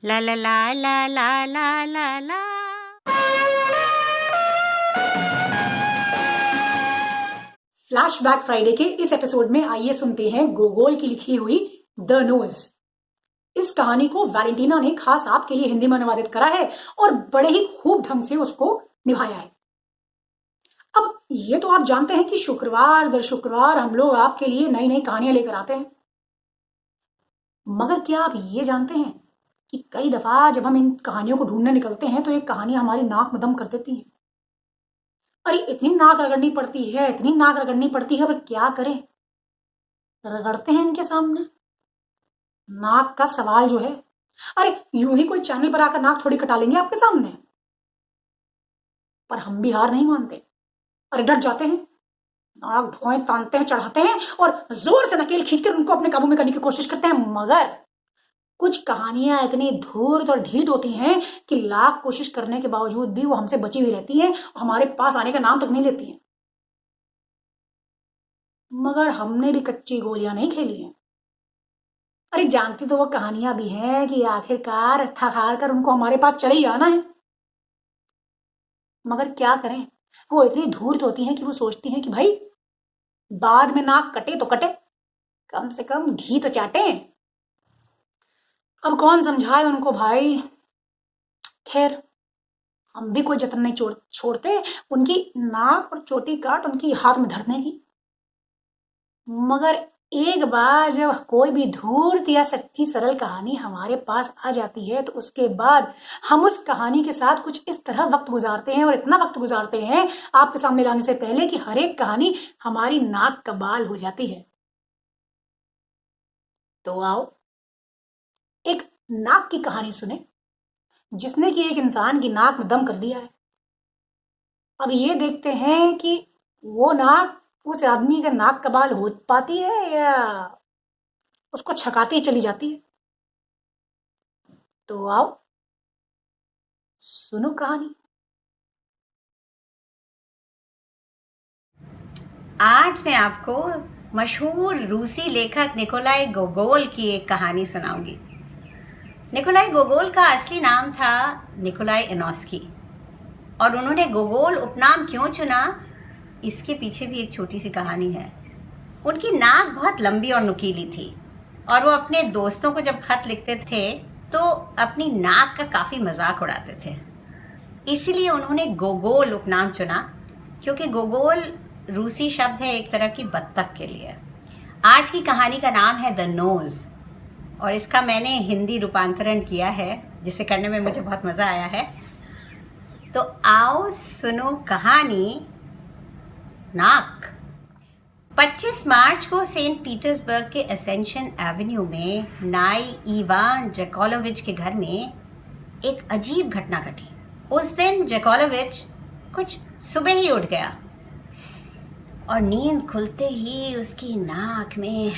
ला ला ला ला ला ला ला ला। Flashback Friday के इस episode में आइए सुनते हैं गोगोल की लिखी हुई द नोज। इस कहानी को वैलेंटीना ने खास आपके लिए हिंदी में अनुवादित करा है और बड़े ही खूब ढंग से उसको निभाया है। अब ये तो आप जानते हैं कि शुक्रवार दर शुक्रवार हम लोग आपके लिए नई नई कहानियां लेकर आते हैं, मगर क्या आप ये जानते हैं कि कई दफा जब हम इन कहानियों को ढूंढने निकलते हैं तो एक कहानी हमारी नाक में दम कर देती है। अरे इतनी नाक रगड़नी पड़ती है, इतनी नाक रगड़नी पड़ती है, पर क्या करें, रगड़ते हैं इनके सामने। नाक का सवाल जो है, अरे यूं ही कोई चैनल पर आकर नाक थोड़ी कटा लेंगे आपके सामने। पर हम भी हार नहीं मानते, अरे डट जाते हैं, नाक धोए तानते हैं, चढ़ाते हैं और जोर से नकेल खींचकर उनको अपने काबू में करने की कोशिश करते हैं। मगर कुछ कहानियां इतनी धूर्त और ढीठ होती हैं कि लाख कोशिश करने के बावजूद भी वो हमसे बची हुई रहती हैं, हमारे पास आने का नाम तक नहीं लेती हैं। मगर हमने भी कच्ची गोलियां नहीं खेली हैं। अरे जानती तो वो कहानियां भी हैं कि आखिरकार थक हार कर उनको हमारे पास चले ही आना है। मगर क्या करें, वो इतनी धूर्त होती हैं कि वो सोचती हैं कि भाई बाद में नाक कटे तो कटे, कम से कम घी तो चाटे। अब कौन समझाए उनको भाई। खैर हम भी कोई जतन नहीं छोड़ते उनकी नाक और चोटी काट उनकी हाथ में धरने की। मगर एक बार जब कोई भी धूर्त या सच्ची सरल कहानी हमारे पास आ जाती है तो उसके बाद हम उस कहानी के साथ कुछ इस तरह वक्त गुजारते हैं, और इतना वक्त गुजारते हैं आपके सामने लाने से पहले कि हर एक कहानी हमारी नाक का बाल हो जाती है। तो आओ एक नाक की कहानी सुने जिसने कि एक इंसान की नाक में दम कर दिया है। अब ये देखते हैं कि वो नाक उस आदमी का नाक का बाल हो पाती है या उसको छकाती चली जाती है। तो आओ सुनो कहानी। आज मैं आपको मशहूर रूसी लेखक निकोलाई गोगोल की एक कहानी सुनाऊंगी। निकोलाई गोगोल का असली नाम था निकोलाई इनोस्की, और उन्होंने गोगोल उपनाम क्यों चुना, इसके पीछे भी एक छोटी सी कहानी है। उनकी नाक बहुत लंबी और नुकीली थी, और वो अपने दोस्तों को जब खत लिखते थे तो अपनी नाक का काफ़ी मजाक उड़ाते थे। इसीलिए उन्होंने गोगोल उपनाम चुना, क्योंकि गोगोल रूसी शब्द है एक तरह की बत्तख के लिए। आज की कहानी का नाम है द नोज़, और इसका मैंने हिंदी रूपांतरण किया है जिसे करने में मुझे बहुत मज़ा आया है। तो आओ सुनो कहानी नाक। 25 मार्च को सेंट पीटर्सबर्ग के एसेंशन एवेन्यू में नाई इवान जैकोलोविच के घर में एक अजीब घटना घटी। उस दिन जैकोलोविच कुछ सुबह ही उठ गया और नींद खुलते ही उसकी नाक में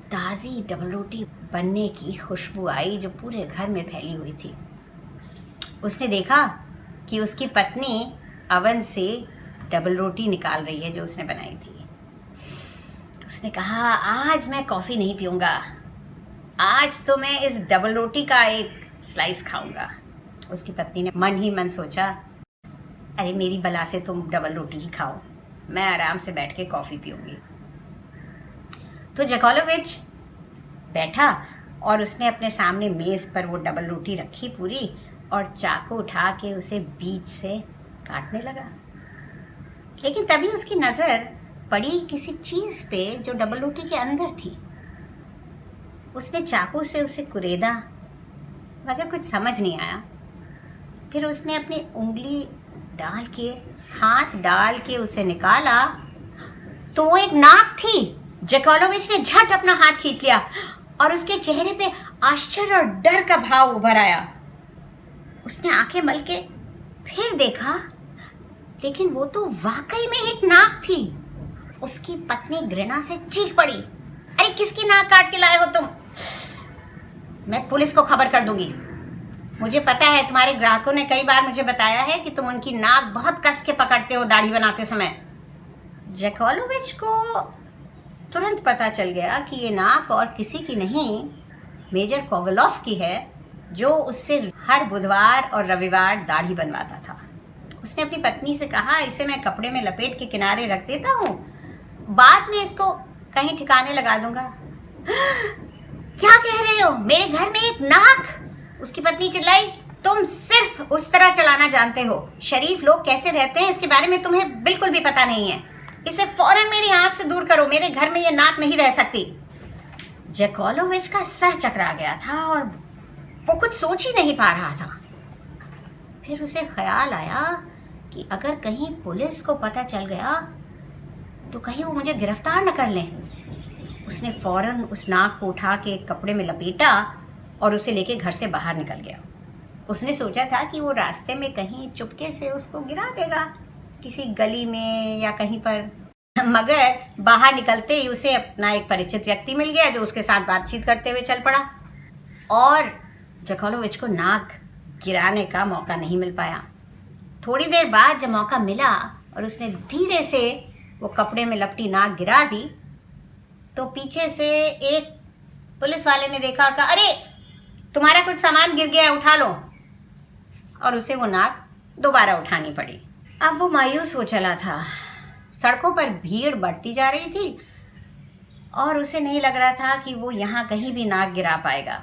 ताज़ी डबल रोटी बनने की खुशबू आई जो पूरे घर में फैली हुई थी। उसने देखा कि उसकी पत्नी अवन से डबल रोटी निकाल रही है जो उसने बनाई थी। उसने कहा, आज मैं कॉफ़ी नहीं पीऊँगा, आज तो मैं इस डबल रोटी का एक स्लाइस खाऊंगा। उसकी पत्नी ने मन ही मन सोचा, अरे मेरी बला से तुम डबल रोटी ही खाओ, मैं आराम से बैठ के कॉफ़ी पीऊँगी। तो जैकोलोविच बैठा और उसने अपने सामने मेज़ पर वो डबल रोटी रखी पूरी, और चाकू उठा के उसे बीच से काटने लगा। लेकिन तभी उसकी नज़र पड़ी किसी चीज़ पे जो डबल रोटी के अंदर थी। उसने चाकू से उसे कुरेदा, मगर कुछ समझ नहीं आया। फिर उसने अपनी उंगली डाल के, हाथ डाल के उसे निकाला तो वो एक नाक थी। जैकोलोविच ने झट अपना हाथ खींच लिया और उसके चेहरे पे आश्चर्य और डर का भाव उभर आया। उसने आंखें मल के फिर देखा, लेकिन वो तो वाकई में एक नाक थी। उसकी पत्नी घृणा से चीख पड़ी, अरे किसकी नाक काट के लाए हो तुम? मैं पुलिस को खबर कर दूंगी। मुझे पता है, तुम्हारे ग्राहकों ने कई बार मुझे बताया है कि तुम उनकी नाक बहुत कस के पकड़ते हो दाढ़ी बनाते समय। जैकोलोविच को तुरंत पता चल गया कि ये नाक और किसी की नहीं, मेजर कोवलोव की है, जो उससे हर बुधवार और रविवार दाढ़ी बनवाता था। उसने अपनी पत्नी से कहा, इसे मैं कपड़े में लपेट के किनारे रख देता हूँ, बाद में इसको कहीं ठिकाने लगा दूंगा। क्या कह रहे हो, मेरे घर में एक नाक? उसकी पत्नी चिल्लाई, तुम सिर्फ उस तरह चलाना जानते हो, शरीफ लोग कैसे रहते हैं इसके बारे में तुम्हें बिल्कुल भी पता नहीं है। इसे फौरन मेरी आंख से दूर करो, मेरे घर में ये नाक नहीं रह सकती। जैकोलोविच का सर चकरा गया था और वो कुछ सोच ही नहीं पा रहा था। फिर उसे ख्याल आया कि अगर कहीं पुलिस को पता चल गया तो कहीं वो मुझे गिरफ्तार न कर लें। उसने फौरन उस नाक को उठा के कपड़े में लपेटा और उसे लेके घर से बाहर निकल गया। उसने सोचा था कि वो रास्ते में कहीं चुपके से उसको गिरा देगा, किसी गली में या कहीं पर, मगर बाहर निकलते ही उसे अपना एक परिचित व्यक्ति मिल गया जो उसके साथ बातचीत करते हुए चल पड़ा और जैकोलोविच को नाक गिराने का मौका नहीं मिल पाया। थोड़ी देर बाद जब मौका मिला और उसने धीरे से वो कपड़े में लपटी नाक गिरा दी तो पीछे से एक पुलिस वाले ने देखा और कहा, अरे तुम्हारा कुछ सामान गिर गया है, उठा लो। और उसे वो नाक दोबारा उठानी पड़ी। अब वो मायूस हो चला था। सड़कों पर भीड़ बढ़ती जा रही थी और उसे नहीं लग रहा था कि वो यहाँ कहीं भी नाक गिरा पाएगा।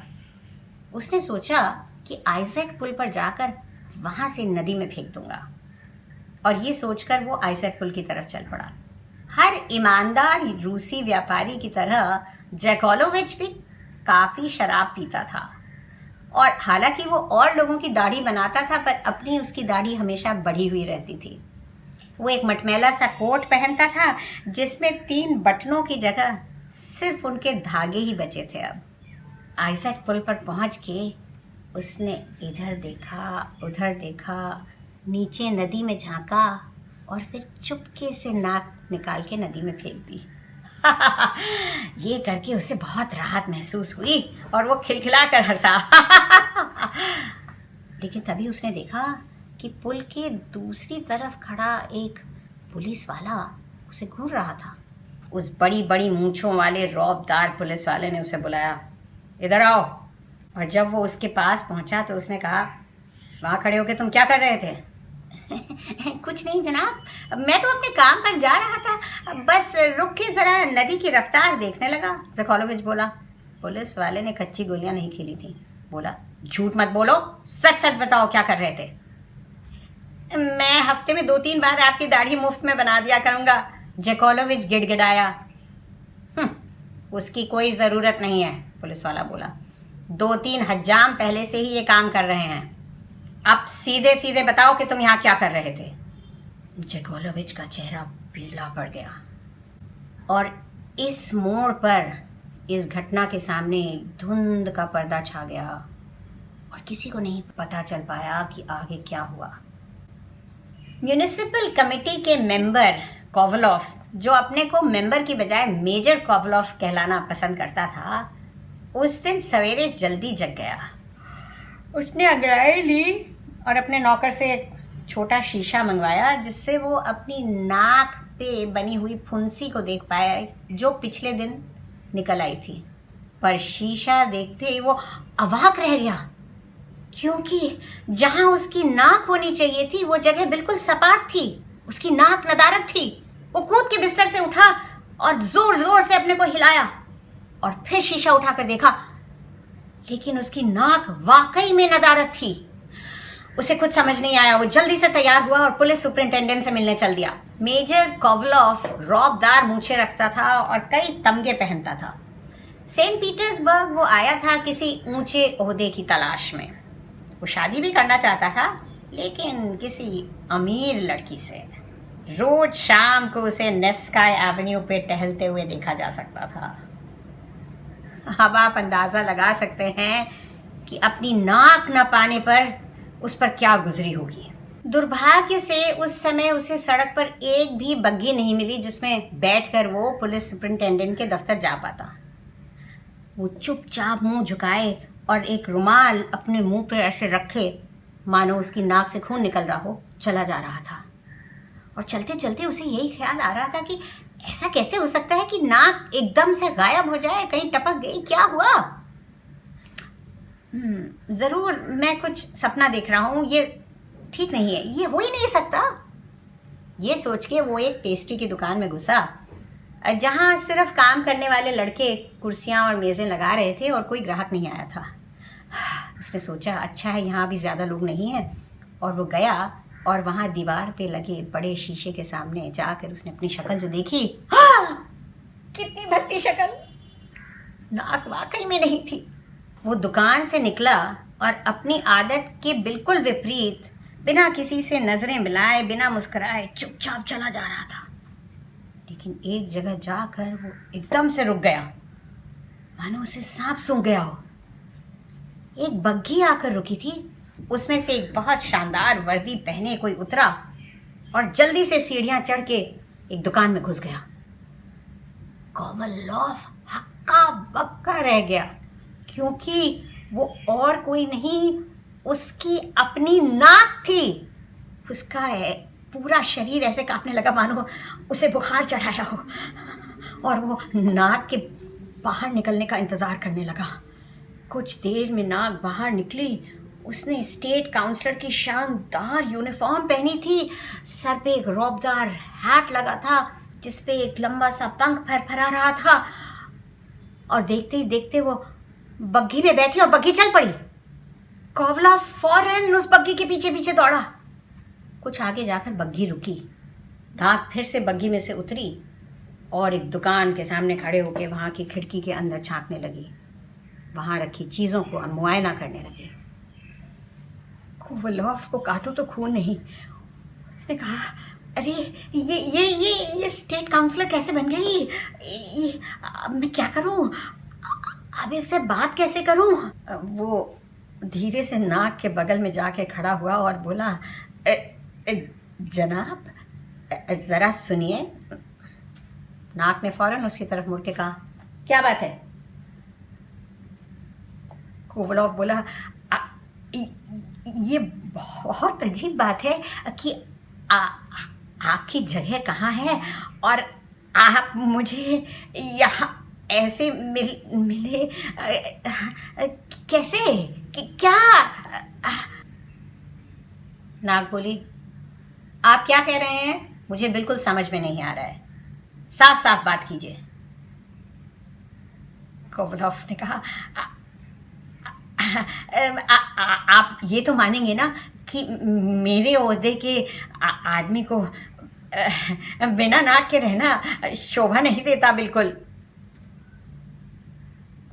उसने सोचा कि आइजैक पुल पर जाकर वहाँ से नदी में फेंक दूंगा और ये सोचकर वो आइजैक पुल की तरफ चल पड़ा। हर ईमानदार रूसी व्यापारी की तरह जैकोलोविच भी काफ़ी शराब पीता था और हालांकि वो और लोगों की दाढ़ी बनाता था पर अपनी उसकी दाढ़ी हमेशा बढ़ी हुई रहती थी। वो एक मटमैला सा कोट पहनता था जिसमें 3 बटनों की जगह सिर्फ उनके धागे ही बचे थे। अब आइजैक पुल पर पहुंच के उसने इधर देखा, उधर देखा, नीचे नदी में झांका और फिर चुपके से नाक निकाल के नदी में फेंक दी। ये करके उसे बहुत राहत महसूस हुई और वो खिलखिला कर हंसा। लेकिन तभी उसने देखा कि पुल के दूसरी तरफ खड़ा एक पुलिस वाला उसे घूर रहा था। उस बड़ी बड़ी मूंछों वाले रौबदार पुलिस वाले ने उसे बुलाया, इधर आओ। और जब वो उसके पास पहुंचा तो उसने कहा, वहाँ खड़े होके तुम क्या कर रहे थे? कुछ नहीं जनाब, मैं तो अपने काम पर जा रहा था, बस रुक के ज़रा नदी की रफ्तार देखने लगा। जैकोलोविच बोला। पुलिस वाले ने कच्ची गोलियां नहीं खेली थी। बोला, झूठ मत बोलो, सच सच बताओ क्या कर रहे थे? मैं हफ्ते में 2-3 बार आपकी दाढ़ी मुफ्त में बना दिया करूँगा। जैकोलोविच गिड़गिड़ाया। उसकी कोई ज़रूरत नहीं है, पुलिस वाला बोला। 2-3 हज्जाम पहले से ही ये काम कर रहे हैं। अब सीधे सीधे बताओ कि तुम यहाँ क्या कर रहे थे? जैकोलोविच का चेहरा पीला पड़ गया और इस मोड़ पर इस घटना के सामने धुंध का पर्दा छा गया और किसी को नहीं पता चल पाया कि आगे क्या हुआ। म्यूनिसिपल कमेटी के मेंबर कोवलोव, जो अपने को मेंबर की बजाय मेजर कोवलोव कहलाना पसंद करता था, उस दिन सवेरे जल्दी जग गया। उसने अंगड़ाई ली और अपने नौकर से एक छोटा शीशा मंगवाया जिससे वो अपनी नाक पे बनी हुई फुंसी को देख पाया जो पिछले दिन निकल आई थी। पर शीशा देखते ही वो अवाक रह गया क्योंकि जहां उसकी नाक होनी चाहिए थी वो जगह बिल्कुल सपाट थी। उसकी नाक नदारद थी। वो कूद के बिस्तर से उठा और जोर जोर से अपने को हिलाया और फिर शीशा उठाकर देखा, लेकिन उसकी नाक वाकई में नदारद थी। उसे कुछ समझ नहीं आया। वो जल्दी से तैयार हुआ और पुलिस सुपरिंटेंडेंट से मिलने चल दिया। मेजर कोवलोव रौबदार मूछें रखता था और कई तमगे पहनता था। सेंट पीटर्सबर्ग वो आया था किसी ऊंचे ओहदे की तलाश में। वो शादी भी करना चाहता था, लेकिन किसी अमीर लड़की से। रोज शाम को उसे नेव्स्काय एवेन्यू पे टहलते हुए देखा जा सकता था। अब आप अंदाज़ा लगा सकते हैं कि अपनी नाक न पाने पर उस पर क्या गुजरी होगी। दुर्भाग्य से उस समय उसे सड़क पर एक भी बग्घी नहीं मिली जिसमें बैठकर वो पुलिस सुपरिंटेंडेंट के दफ्तर जा पाता। वो चुपचाप मुंह झुकाए और एक रुमाल अपने मुंह पे ऐसे रखे मानो उसकी नाक से खून निकल रहा हो, चला जा रहा था। और चलते चलते उसे यही ख्याल आ रहा था कि ऐसा कैसे हो सकता है कि नाक एकदम से गायब हो जाए, कहीं टपक गई, क्या हुआ? ज़रूर मैं कुछ सपना देख रहा हूँ, ये ठीक नहीं है, ये हो ही नहीं सकता। ये सोच के वो एक पेस्ट्री की दुकान में घुसा, जहाँ सिर्फ काम करने वाले लड़के कुर्सियाँ और मेज़ें लगा रहे थे और कोई ग्राहक नहीं आया था। उसने सोचा अच्छा है यहाँ भी ज़्यादा लोग नहीं हैं, और वो गया और वहाँ दीवार पे लगे बड़े शीशे के सामने जाकर उसने अपनी शक्ल जो देखी, कितनी भद्दी शक्ल, नाक वाकई में नहीं थी। वो दुकान से निकला और अपनी आदत के बिल्कुल विपरीत, बिना किसी से नज़रें मिलाए, बिना मुस्कुराए चुपचाप चला जा रहा था। लेकिन एक जगह जाकर वो एकदम से रुक गया, मानो उसे सांप सूंघ गया हो। एक बग्घी आकर रुकी थी, उसमें से एक बहुत शानदार वर्दी पहने कोई उतरा और जल्दी से सीढ़ियां चढ़ के एक दुकान में घुस गया। कोवलॉफ हक्का बक्का रह गया, क्योंकि वो और कोई नहीं, उसकी अपनी नाक थी। उसका पूरा शरीर ऐसे कांपने लगा मानो उसे बुखार चढ़ाया हो, और वो नाक के बाहर निकलने का इंतज़ार करने लगा। कुछ देर में नाक बाहर निकली। उसने स्टेट काउंसलर की शानदार यूनिफॉर्म पहनी थी, सर पे एक रौबदार हैट लगा था जिसपे एक लंबा सा पंख फरफरा रहा था, और देखते ही देखते वो बग्घी पे बैठी और बग्घी चल पड़ी। कोवलॉफ फौरन उस बग्घी के पीछे पीछे दौड़ा। कुछ आगे जाकर बग्घी रुकी, नाक फिर से बग्घी में से उतरी और एक दुकान के सामने खड़े होकर वहाँ की खिड़की के अंदर झांकने लगी, वहाँ रखी चीज़ों को मुआयना करने लगी। कोवलॉफ को काटो तो खून नहीं। उसने कहा अरे ये स्टेट काउंसलर कैसे बन गई, अब मैं क्या करूं, अब इससे बात कैसे करूं। वो धीरे से नाक के बगल में जाके खड़ा हुआ और बोला जनाब ज़रा सुनिए। नाक ने फौरन उसकी तरफ मुड़ के कहा क्या बात है। कोवलॉफ बोला ये बहुत अजीब बात है कि आपकी जगह कहाँ है और आप मुझे यहाँ ऐसे मिले कैसे, क्या। नाक बोली आप क्या कह रहे हैं, मुझे बिल्कुल समझ में नहीं आ रहा है, साफ साफ बात कीजिए। कोवलॉफ ने कहा आप ये तो मानेंगे ना कि मेरे ओहदे के आदमी को बिना नाक के रहना शोभा नहीं देता बिल्कुल।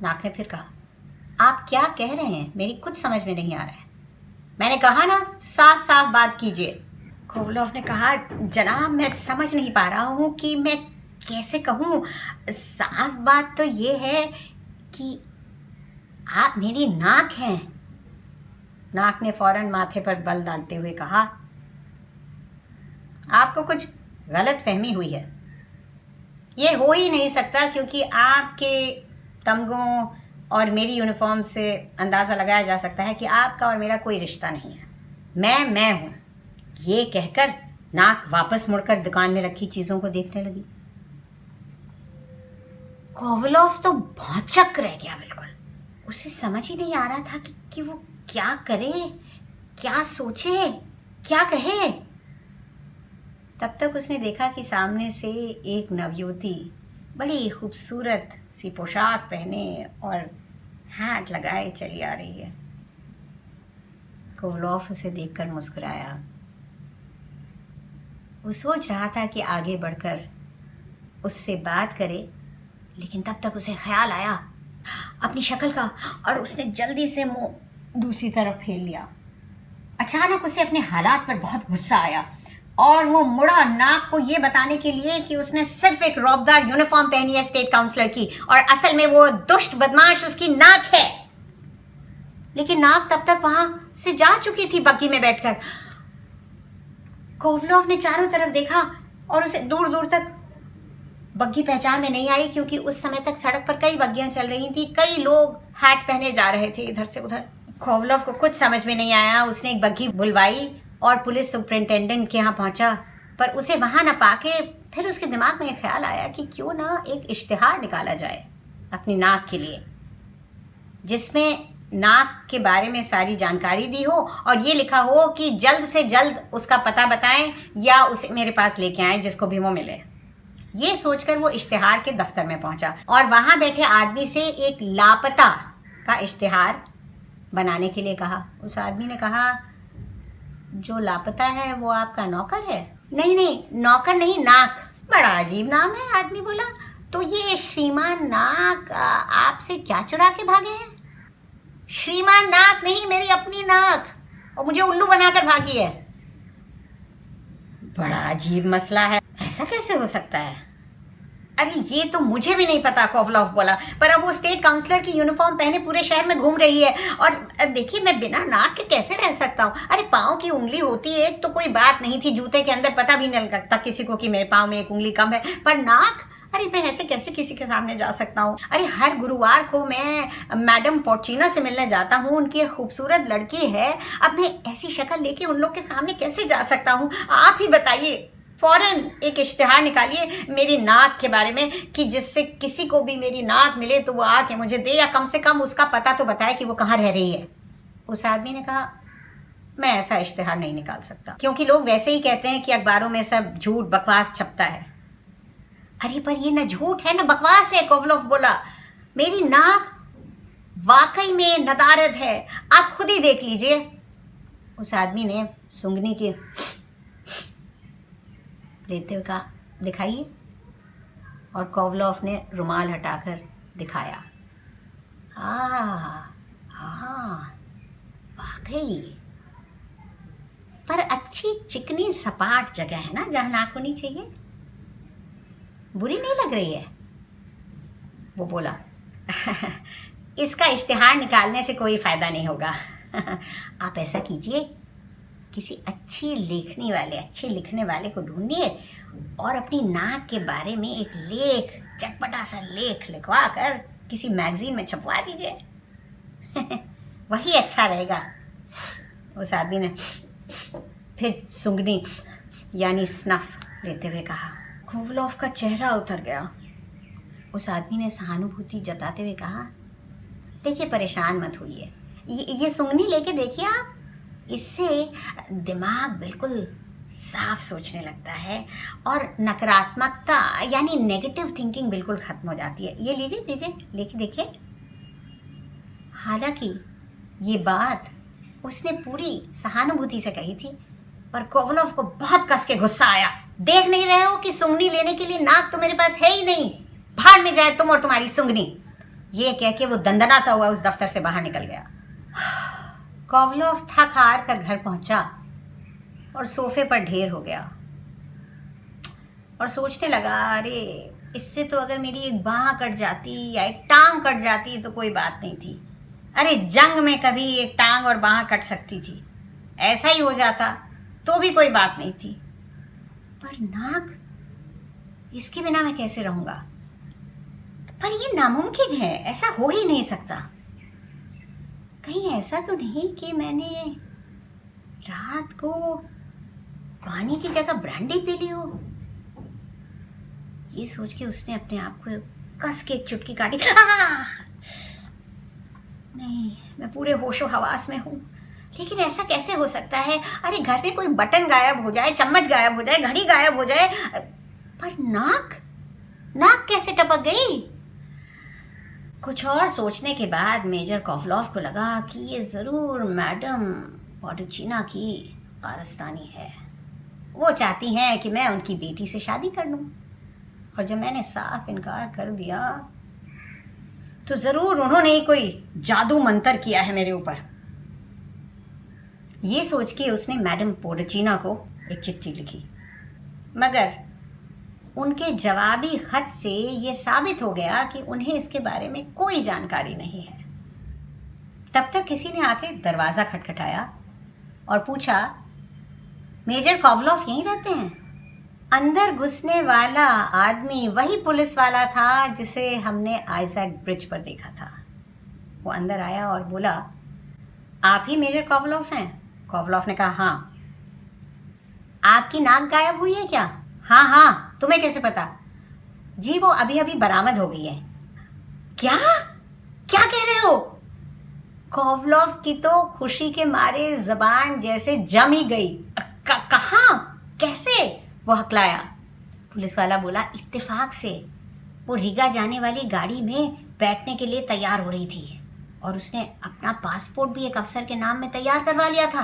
नाक ने फिर कहा आप क्या कह रहे हैं, मेरी कुछ समझ में नहीं आ रहा है, मैंने कहा ना साफ साफ बात कीजिए। कोवलॉफ ने कहा जनाब मैं समझ नहीं पा रहा हूँ कि मैं कैसे कहूँ, साफ बात तो ये है कि आप मेरी नाक हैं। नाक ने फौरन माथे पर बल डालते हुए कहा आपको कुछ गलत फहमी हुई है, ये हो ही नहीं सकता, क्योंकि आपके तमगों और मेरी यूनिफॉर्म से अंदाज़ा लगाया जा सकता है कि आपका और मेरा कोई रिश्ता नहीं है, मैं हूँ। ये कहकर नाक वापस मुड़कर दुकान में रखी चीज़ों को देखने लगी। कोवलॉफ तो भौंचक रह गया बिल्कुल, उसे समझ ही नहीं आ रहा था कि वो क्या करे, क्या सोचे, क्या कहे। तब तक उसने देखा कि सामने से एक नवयुवती बड़ी खूबसूरत सी पोशाक पहने और हैट लगाए चली आ रही है। कोवलॉफ उसे देखकर मुस्कुराया। वो सोच रहा था कि आगे बढ़कर उससे बात करे, लेकिन तब तक उसे ख्याल आया अपनी शक्ल का, और उसने जल्दी से मुंह दूसरी तरफ फेर लिया। अचानक उसे अपने हालात पर बहुत गुस्सा आया और वो मुड़ा नाक को ये बताने के लिए कि उसने सिर्फ एक रौबदार यूनिफॉर्म पहनी है स्टेट काउंसलर की, और असल में वो दुष्ट बदमाश उसकी नाक है। लेकिन नाक तब तक वहां से जा चुकी थी बग्घी में बैठकर। कोवलॉफ ने चारों तरफ देखा और उसे दूर दूर तक बग्घी पहचान में नहीं आई, क्योंकि उस समय तक सड़क पर कई बग्घियां चल रही थी, कई लोग हैट पहने जा रहे थे इधर से उधर। कोवलॉफ को कुछ समझ में नहीं आया। उसने एक बग्घी बुलवाई और पुलिस सुपरिंटेंडेंट के यहाँ पहुंचा, पर उसे वहां न पाके फिर उसके दिमाग में ख्याल आया कि क्यों ना एक इश्तिहार निकाला जाए अपनी नाक के लिए, जिसमें नाक के बारे में सारी जानकारी दी हो और ये लिखा हो कि जल्द से जल्द उसका पता बताएं या उसे मेरे पास लेके आएं जिसको भी वो मिले। ये सोचकर वो इश्तिहार के दफ्तर में पहुंचा और वहां बैठे आदमी से एक लापता का इश्तिहार बनाने के लिए कहा। उस आदमी ने कहा, जो लापता है वो आपका नौकर है? नहीं नहीं, नौकर नहीं, नाक। बड़ा अजीब नाम है, आदमी बोला। तो ये श्रीमान नाक आपसे क्या चुरा के भागे हैं? श्रीमान नाक नहीं, मेरी अपनी नाक, और मुझे उल्लू बनाकर भागी है। बड़ा अजीब मसला है, ऐसा कैसे हो सकता है? अरे ये तो मुझे भी नहीं पता, कोवलॉफ बोला, पर अब वो स्टेट काउंसलर की यूनिफॉर्म पहने पूरे शहर में घूम रही है और देखिए मैं बिना नाक के कैसे रह सकता हूँ? अरे पाँव की उंगली होती है तो कोई बात नहीं थी, जूते के अंदर पता भी नहीं लगता किसी को कि मेरे पाँव में एक उंगली कम है, पर नाक, अरे मैं ऐसे कैसे किसी के सामने जा सकता हूँ? अरे हर गुरुवार को मैं मैडम पोर्चिना से मिलने जाता हूँ, उनकी एक खूबसूरत लड़की है, अब मैं ऐसी शक्ल लेके उन लोग के सामने कैसे जा सकता हूँ? आप ही बताइए। फौरन एक इश्तिहार निकालिए मेरी नाक के बारे में कि जिससे किसी को भी मेरी नाक मिले तो वो आके मुझे दे, या कम से कम उसका पता तो बताए कि वो कहाँ रह रही है। उस आदमी ने कहा, मैं ऐसा इश्तिहार नहीं निकाल सकता, क्योंकि लोग वैसे ही कहते हैं कि अखबारों में सब झूठ बकवास छपता है। अरे पर ये न झूठ है न बकवास है, कोवलॉफ बोला, मेरी नाक वाकई में नदारद है, आप खुद ही देख लीजिए। उस आदमी ने सूंघनी की लेते हुए कहा, दिखाइए, और कोवलॉफ ने रुमाल हटाकर दिखाया। हाँ वाकई, पर अच्छी चिकनी सपाट जगह है ना जहाँ नाक होनी चाहिए, बुरी नहीं लग रही है? वो बोला, इसका इश्तिहार निकालने से कोई फायदा नहीं होगा। आप ऐसा कीजिए, किसी अच्छे लिखने वाले को ढूंढिए और अपनी नाक के बारे में एक लेख, चटपटा सा लेख लिखवा कर किसी मैगजीन में छपवा दीजिए। वही अच्छा रहेगा। उस आदमी ने फिर सूंघनी यानी स्नफ लेते हुए कहा। कोवलॉफ का चेहरा उतर गया। उस आदमी ने सहानुभूति जताते हुए कहा, देखिए परेशान मत होइए, ये सूंघनी लेके देखिए आप, इससे दिमाग बिल्कुल साफ सोचने लगता है और नकारात्मकता यानी नेगेटिव थिंकिंग बिल्कुल खत्म हो जाती है। ये लीजिए लेके देखिए। हालांकि ये बात उसने पूरी सहानुभूति से कही थी, पर कोवलॉफ को बहुत कस के गुस्सा आया। देख नहीं रहे हो कि सूंघनी लेने के लिए नाक तो मेरे पास है ही नहीं, भाड़ में जाए तुम और तुम्हारी सूंघनी। ये कह के वो दंदनाता हुआ उस दफ्तर से बाहर निकल गया। कोवलॉफ थक हार कर घर पहुंचा और सोफे पर ढेर हो गया और सोचने लगा, अरे इससे तो अगर मेरी एक बाँह कट जाती या एक टांग कट जाती तो कोई बात नहीं थी। अरे जंग में कभी एक टांग और बाँह कट सकती थी, ऐसा ही हो जाता तो भी कोई बात नहीं थी, पर नाक, इसके बिना मैं कैसे रहूँगा? पर ये नामुमकिन है, ऐसा हो ही नहीं सकता। कहीं ऐसा तो नहीं कि मैंने रात को पानी की जगह ब्रांडी पी ली हो? ये सोच के उसने अपने आप को कस के एक चुटकी काटी। नहीं, मैं पूरे होशो हवास में हूँ, लेकिन ऐसा कैसे हो सकता है? अरे घर में कोई बटन गायब हो जाए, चम्मच गायब हो जाए, घड़ी गायब हो जाए, पर नाक कैसे टपक गई? कुछ और सोचने के बाद मेजर कोवलॉफ को लगा कि ये ज़रूर मैडम पोर्चिना की कारस्तानी है। वो चाहती हैं कि मैं उनकी बेटी से शादी कर लूँ, और जब मैंने साफ इनकार कर दिया तो ज़रूर उन्होंने ही कोई जादू मंतर किया है मेरे ऊपर। ये सोच के उसने मैडम पोर्चिना को एक चिट्ठी लिखी, मगर उनके जवाबी खत से ये साबित हो गया कि उन्हें इसके बारे में कोई जानकारी नहीं है। तब तक किसी ने आकर दरवाज़ा खटखटाया और पूछा, मेजर कोवलॉफ यहीं रहते हैं? अंदर घुसने वाला आदमी वही पुलिस वाला था जिसे हमने आइजैक ब्रिज पर देखा था। वो अंदर आया और बोला, आप ही मेजर कोवलॉफ हैं? कोवलॉफ ने कहा, हाँ। आपकी नाक गायब हुई है क्या? हाँ, तुम्हें कैसे पता? जी वो अभी अभी बरामद हो गई है। क्या कह रहे हो? कोवलॉव की तो खुशी के मारे जबान जैसे जम ही गई। कहाँ, कैसे? वो हकलाया। पुलिस वाला बोला, इत्तेफाक से वो रीगा जाने वाली गाड़ी में बैठने के लिए तैयार हो रही थी और उसने अपना पासपोर्ट भी एक अफसर के नाम में तैयार करवा लिया था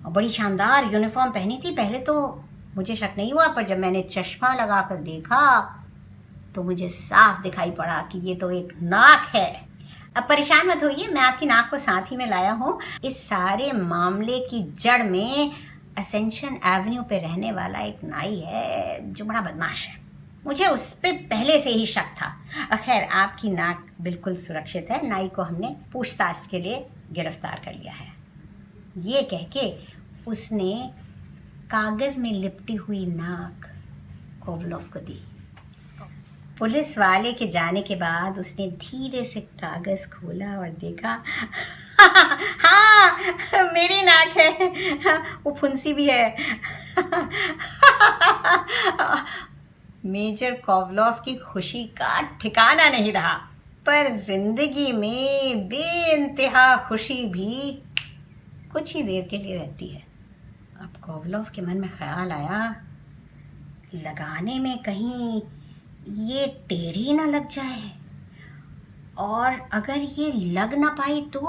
और बड़ी शानदार यूनिफॉर्म पहनी थी। पहले तो मुझे शक नहीं हुआ, पर जब मैंने चश्मा लगा कर देखा तो मुझे साफ दिखाई पड़ा कि ये तो एक नाक है। अब परेशान मत होइए, मैं आपकी नाक को साथ ही में लाया हूँ। इस सारे मामले की जड़ में असेंशन एवेन्यू पे रहने वाला एक नाई है जो बड़ा बदमाश है। मुझे उस पर पहले से ही शक था। खैर, आपकी नाक बिल्कुल सुरक्षित है। नाई को हमने पूछताछ के लिए गिरफ्तार कर लिया है। ये कह के उसने कागज़ में लिपटी हुई नाक कोवलॉव को दी। पुलिस वाले के जाने के बाद उसने धीरे से कागज़ खोला और देखा, हाँ, मेरी नाक है, वो फुंसी भी है। मेजर कोवलॉव की खुशी का ठिकाना नहीं रहा, पर जिंदगी में बेइंतहा खुशी भी कुछ ही देर के लिए रहती है। अब कोवलॉव के मन में ख्याल आया, लगाने में कहीं ये टेढ़ी ना लग जाए, और अगर ये लग ना पाई तो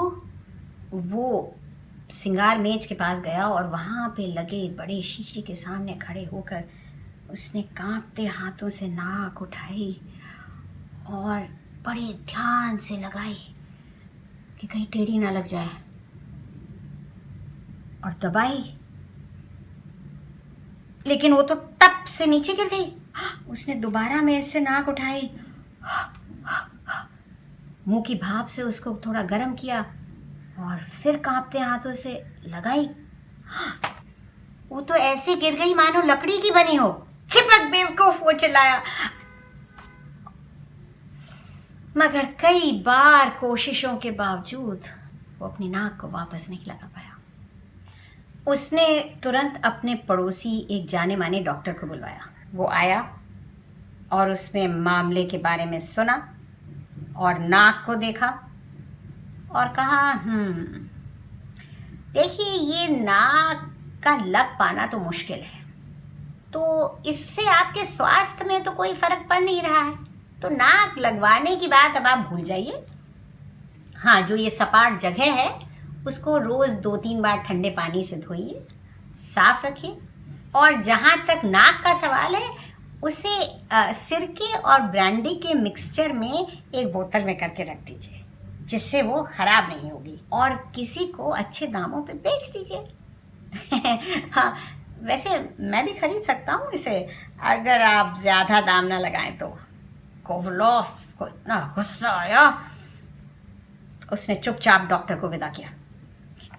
वो सिंगार मेज के पास गया और वहाँ पे लगे बड़े शीशे के सामने खड़े होकर उसने कांपते हाथों से नाक उठाई और बड़े ध्यान से लगाई कि कहीं टेढ़ी ना लग जाए, और दबाई, लेकिन वो तो टप से नीचे गिर गई। उसने दोबारा मेज से नाक उठाई, मुंह की भाप से उसको थोड़ा गर्म किया और फिर कांपते हाथों से लगाई। वो तो ऐसे गिर गई मानो लकड़ी की बनी हो। चिपक बेवकूफ, वो चिल्लाया। मगर कई बार कोशिशों के बावजूद वो अपनी नाक को वापस नहीं लगा पाया। उसने तुरंत अपने पड़ोसी एक जाने माने डॉक्टर को बुलवाया। वो आया और उसने मामले के बारे में सुना और नाक को देखा और कहा, देखिए, ये नाक का लग पाना तो मुश्किल है, तो इससे आपके स्वास्थ्य में तो कोई फर्क पड़ नहीं रहा है, तो नाक लगवाने की बात अब आप भूल जाइए। हाँ, जो ये सपाट जगह है उसको रोज़ 2-3 बार ठंडे पानी से धोइए, साफ रखिए, और जहाँ तक नाक का सवाल है उसे सिरके और ब्रांडी के मिक्सचर में एक बोतल में करके रख दीजिए, जिससे वो ख़राब नहीं होगी, और किसी को अच्छे दामों पे बेच दीजिए। हाँ, वैसे मैं भी खरीद सकता हूँ इसे, अगर आप ज़्यादा दाम ना लगाएं तो। कोवलॉव को इतना गुस्सा आया, उसने चुपचाप डॉक्टर को विदा किया।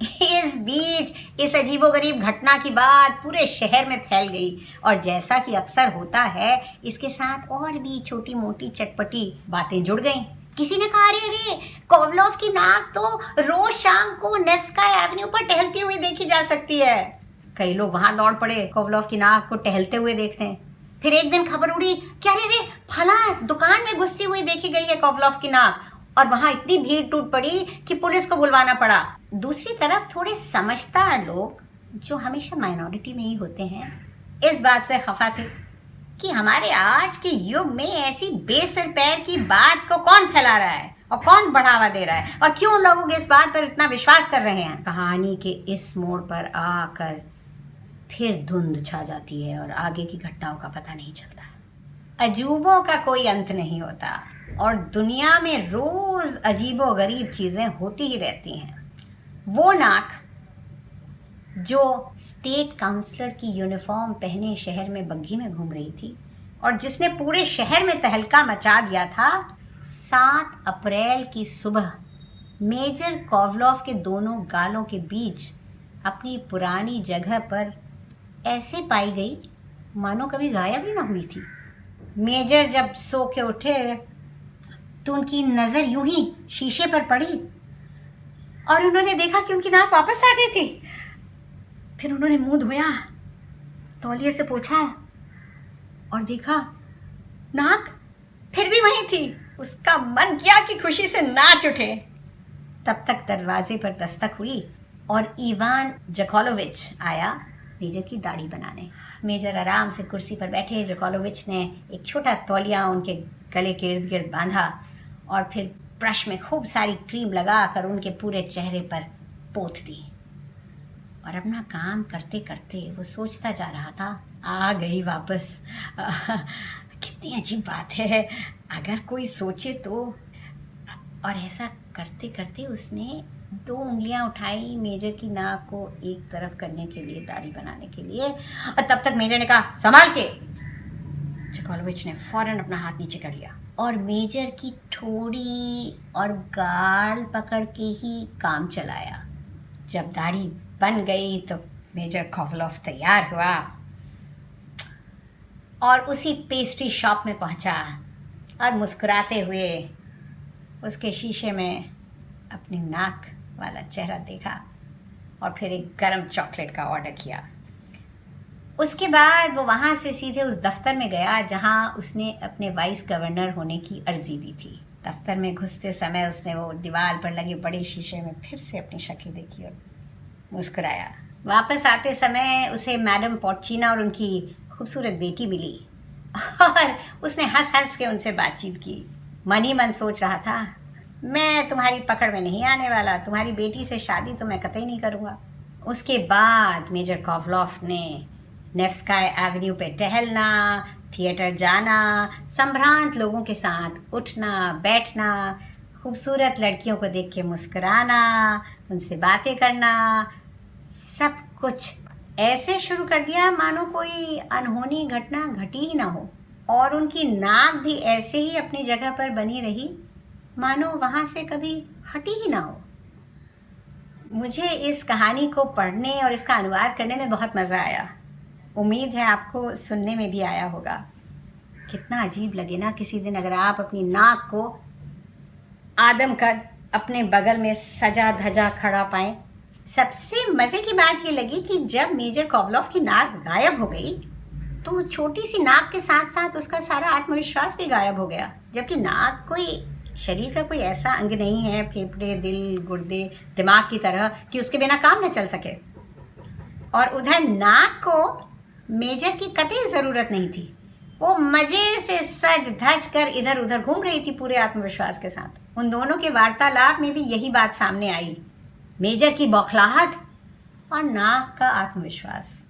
इस बीच इस अजीबोगरीब घटना की बात पूरे शहर में फैल गई, और जैसा कि अक्सर होता है, इसके साथ और भी छोटी मोटी चटपटी बातें जुड़ गईं। किसी ने कहा, अरे कोवलॉव की नाक तो रोज शाम को नेव्स्का एवेन्यू पर टहलती हुई देखी जा सकती है। कई लोग वहां दौड़ पड़े कोवलॉव की नाक को टहलते हुए देखने। फिर एक दिन खबर उड़ी कि अरे फला दुकान में घुसती हुई देखी गई है कोवलॉव की नाक, और वहां इतनी भीड़ टूट पड़ी कि पुलिस को बुलवाना पड़ा। दूसरी तरफ थोड़े समझदार लोग, जो हमेशा माइनॉरिटी में ही होते हैं, इस बात से खफा थे कि हमारे आज के युग में ऐसी बेसर पैर की बात को कौन फैला रहा है और कौन बढ़ावा दे रहा है, और क्यों लोग इस बात पर इतना विश्वास कर रहे हैं। कहानी के इस मोड़ पर आकर फिर धुंध छा जाती है और आगे की घटनाओं का पता नहीं चलता। अजूबों का कोई अंत नहीं होता, और दुनिया में रोज अजीबो गरीब चीजें होती ही रहती हैं। वो नाक जो स्टेट काउंसलर की यूनिफॉर्म पहने शहर में बग्घी में घूम रही थी और जिसने पूरे शहर में तहलका मचा दिया था, 7 अप्रैल की सुबह मेजर कोवलॉव के दोनों गालों के बीच अपनी पुरानी जगह पर ऐसे पाई गई मानो कभी गायब ही ना हुई थी। मेजर जब सो के उठे तो उनकी नज़र यूं ही शीशे पर पड़ी और उन्होंने देखा कि उनकी नाक वापस आ गई थी। फिर उन्होंने मुंह धोया, तौलिए से पोंछा और देखा नाक फिर भी वहीं थी। उसका मन किया कि खुशी से नाच उठे। तब तक दरवाजे पर दस्तक हुई और इवान जकोलोविच आया मेजर की दाढ़ी बनाने। मेजर आराम से कुर्सी पर बैठे। जकोलोविच ने एक छोटा तौलिया उनके गले के इर्द गिर्द बांधा और फिर ब्रश में खूब सारी क्रीम लगाकर उनके पूरे चेहरे पर पोत दी। और अपना काम करते करते वो सोचता जा रहा था, आ गई वापस। कितनी अजीब बात है, अगर कोई सोचे तो। और ऐसा करते करते उसने 2 उंगलियां उठाई मेजर की नाक को एक तरफ करने के लिए, दाढ़ी बनाने के लिए। और तब तक मेजर ने कहा, संभाल के। जकोलोविच ने फौरन अपना हाथ नीचे कर लिया और मेजर की ठोड़ी और गाल पकड़ के ही काम चलाया। जब दाढ़ी बन गई तो मेजर कोवलोव तैयार हुआ और उसी पेस्ट्री शॉप में पहुंचा और मुस्कुराते हुए उसके शीशे में अपनी नाक वाला चेहरा देखा और फिर एक गरम चॉकलेट का ऑर्डर किया। उसके बाद वो वहाँ से सीधे उस दफ्तर में गया जहाँ उसने अपने वाइस गवर्नर होने की अर्जी दी थी। दफ्तर में घुसते समय उसने वो दीवार पर लगे बड़े शीशे में फिर से अपनी शक्ल देखी और मुस्कुराया। वापस आते समय उसे मैडम पोर्चिना और उनकी खूबसूरत बेटी मिली और उसने हंस हंस के उनसे बातचीत की। मन ही मन सोच रहा था, मैं तुम्हारी पकड़ में नहीं आने वाला, तुम्हारी बेटी से शादी तो मैं कतई नहीं करूँगा। उसके बाद मेजर कोवलोव ने नेव्स्काय एवेन्यू पे टहलना, थिएटर जाना, संभ्रांत लोगों के साथ उठना बैठना, खूबसूरत लड़कियों को देख के मुस्कुराना, उनसे बातें करना, सब कुछ ऐसे शुरू कर दिया मानो कोई अनहोनी घटना घटी ही ना हो। और उनकी नाक भी ऐसे ही अपनी जगह पर बनी रही मानो वहाँ से कभी हटी ही ना हो। मुझे इस कहानी को पढ़ने और इसका अनुवाद करने में बहुत मज़ा आया। उम्मीद है आपको सुनने में भी आया होगा। कितना अजीब लगे ना किसी दिन अगर आप अपनी नाक को आदम का अपने बगल में सजा धजा खड़ा पाएं। सबसे मज़े की बात ये लगी कि जब मेजर कोवलोव की नाक गायब हो गई तो छोटी सी नाक के साथ साथ उसका सारा आत्मविश्वास भी गायब हो गया। जबकि नाक कोई शरीर का कोई ऐसा अंग नहीं है, फेफड़े, दिल, गुर्दे, दिमाग की तरह, कि उसके बिना काम न चल सके। और उधर नाक को मेजर की कतई ज़रूरत नहीं थी। वो मज़े से सज धज कर इधर उधर घूम रही थी पूरे आत्मविश्वास के साथ। उन दोनों के वार्तालाप में भी यही बात सामने आई, मेजर की बौखलाहट और नाक का आत्मविश्वास।